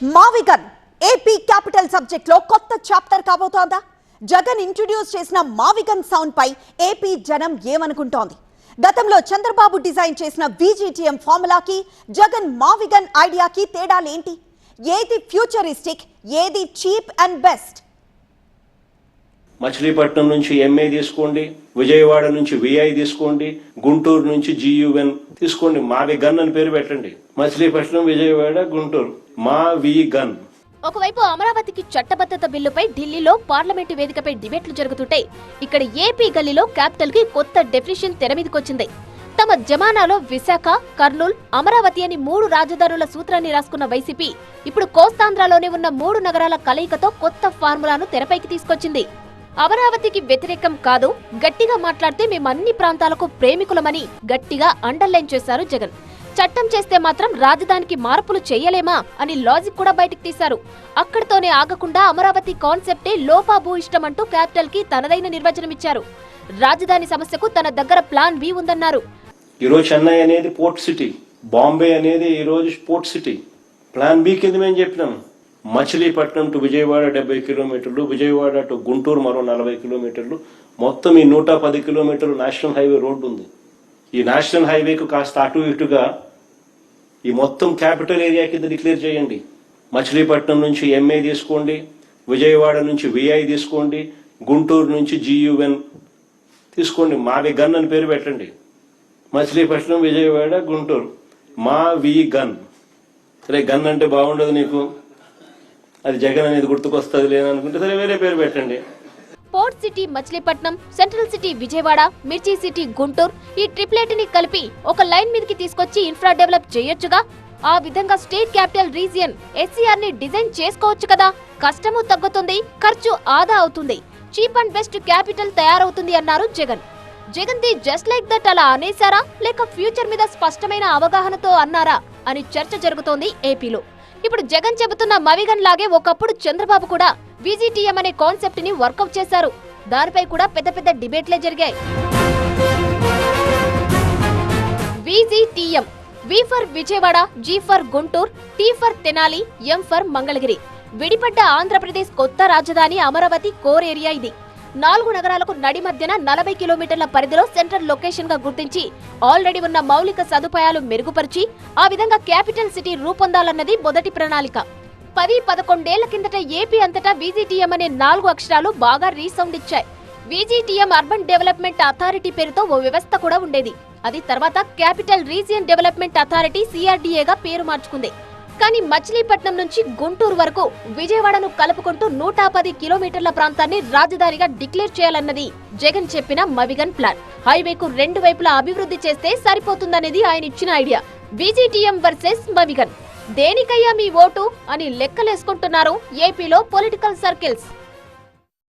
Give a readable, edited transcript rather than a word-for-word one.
మావిగన్ AP capital subject లో కొత్త chapter కాబోతోందా? Jagan introduce చేసిన మావిగన్ సౌండ్ పై ఏపీ జనం ఏమనుకుంటోంది? గతంలో చంద్రబాబు డిజైన్ చేసిన VGTM ఫార్ములాకి జగన్ మావిగన్ ఐడియాకి తేడాలేంటి? ఏది ఫ్యూచరిస్టిక్, ఏది చీప్ అండ్ బెస్ట్? మచిలీపట్నం నుంచి MA తీసుకోండి, విజయవాడ నుంచి VI తీసుకోండి, గుంటూరు నుంచి GUN తీసుకోండి. మావిగన్ అని పేరు పెట్టండి. మచిలీపట్నం, విజయవాడ, గుంటూరు, మావిగన్. ఒకవైపు అమరావతికి చట్టబద్ధత బిల్లుపై ఢిల్లీలో పార్లమెంటు వేదికపై డిబేట్లు జరుగుతుంటే, ఇక్కడ ఏపీ గల్లీలో క్యాపిటల్ కి కొత్త డెఫినిషన్ తెరమీదకొచ్చింది. తమ జమానాలో విశాఖ, కర్నూల్, అమరావతి అని 3 రాజధానుల సూత్రాన్ని రాసుకున్న వైసీపీ ఇప్పుడు కోస్తాంధ్రలోనే ఉన్న 3 నగరాల కలయికతో కొత్త ఫార్ములాను తెరపైకి తీసుకొచ్చింది. అమరావతికి వ్యతిరేకం కాదు, గట్టిగా మాట్లాడితే మేము అన్ని ప్రాంతాలకు ప్రేమికులమని గట్టిగా అండర్లైన్ చేశారు జగన్. చట్టం చేస్తే మాత్రం రాజధానికి మార్పులు చేయలేమా అని లాజిక్ కూడా బయటకు తీశారు. అక్కడితోనే ఆగకుండా అమరావతి కాన్సెప్టే లోపాభూయిష్టం అంటూ క్యాపిటల్ కి తనదైన నిర్వచనం ఇచ్చారు. రాజధాని సమస్యకు తన దగ్గర ప్లాన్ B ఉందన్నారు. ఈరోజు చెన్నై అనేది పోర్ట్ సిటీ, బాంబే అనేది ఈరోజు పోర్ట్ సిటీ. ప్లాన్ B కింద మేము చెప్పినాం. మచిలీపట్నం టు విజయవాడ 70 కిలోమీటర్లు, విజయవాడ టు గుంటూరు మరో 40 కిలోమీటర్లు, మొత్తం ఈ 110 కిలోమీటర్లు నేషనల్ హైవే రోడ్డు ఉంది. ఈ నేషనల్ హైవేకు కాస్త అటు ఇటుగా ఈ మొత్తం క్యాపిటల్ ఏరియా కింద డిక్లేర్ చేయండి. మచిలీపట్నం నుంచి MA తీసుకోండి, విజయవాడ నుంచి VI తీసుకోండి, గుంటూరు నుంచి GUN తీసుకోండి. మావిగన్ అని పేరు పెట్టండి. మచిలీపట్నం, విజయవాడ, గుంటూరు, మావిగన్. సరే, గన్ అంటే బాగుండదు నీకు, అది జగన్ అనేది గుర్తుకొస్తుంది లేదనుకుంటే సరే వేరే పేరు పెట్టండి. Port city Machilipatnam, central city Vijayawada, మిర్చి సిటీ గుంటూరు, ఈ ట్రిప్లెట్ ని కలిపి ఒక లైన్ మీదకి తీసుకొచ్చి ఇన్ఫ్రా డెవలప్ చేయొచ్చుగా. ఆ విధంగా స్టేట్ క్యాపిటల్ రీజియన్ SCR ని డిజైన్ చేసుకోవచ్చు కదా. కష్టము తగ్గుతుంది, ఖర్చు ఆదా అవుతుంది, చీప్ అండ్ బెస్ట్ క్యాపిటల్ తయారవుతుంది అన్నారు Jagan. Jagan the just like that అలా అనేసారా, లేక ఫ్యూచర్ మీద స్పష్టమైన అవగాహనతో అన్నారా అని చర్చ జరుగుతోంది ఏపీలో. ఇప్పుడు జగన్ చెబుతున్న మావిగన్ లాగే ఒకప్పుడు చంద్రబాబు కూడా VGTM అనే కాన్సెప్ట్ ని వర్కౌట్ చేశారు. దానిపై కూడా పెద్ద పెద్ద డిబేట్లే జరిగాయి. VGTM, V for Vijayawada, G for Guntur, T for Tenali, M for Mangalagiri. విడిపడ్డ ఆంధ్రప్రదేశ్ కొత్త రాజధాని అమరావతి కోర్ ఏరియా ఇది. 4 నగరాలకు నడి మధ్యన 40 కిలోమీటర్ల పరిధిలో సెంట్రల్ లొకేషన్ గా గుర్తించి ఆల్రెడీ ఉన్న మౌలిక సదుపాయాలు మెరుగుపరిచి ఆ విధంగా క్యాపిటల్ సిటీ రూపొందాలన్నది మొదటి ప్రణాళిక. 10-11 ఏళ్ల కిందట ఏపీ అంతటా VGTM అనే 4 అక్షరాలు బాగా రీసౌండ్ ఇచ్చాయి. VGTM అర్బన్ డెవలప్మెంట్ అథారిటీ పేరుతో ఓ వ్యవస్థ కూడా ఉండేది. అది తర్వాత capital region development authority CRDA గా పేరు మార్చుకుంది. కానీ మచిలీపట్నం నుంచి గుంటూరు వరకు విజయవాడను కలుపుకుంటూ 110 కిలోమీటర్ల ప్రాంతాన్ని రాజధానిగా డిక్లేర్ చేయాలన్నది జగన్ చెప్పిన మావిగన్ ప్లాన్. హైవేకు 2 వైపులా అభివృద్ధి చేస్తే సరిపోతుందనేది ఆయన ఇచ్చిన ఐడియా. VGTM వర్సెస్ మావిగన్, దేనికయ్యా మీ ఓటు అని లెక్కలేసుకుంటున్నారు ఏపీలో పొలిటికల్ సర్కిల్స్.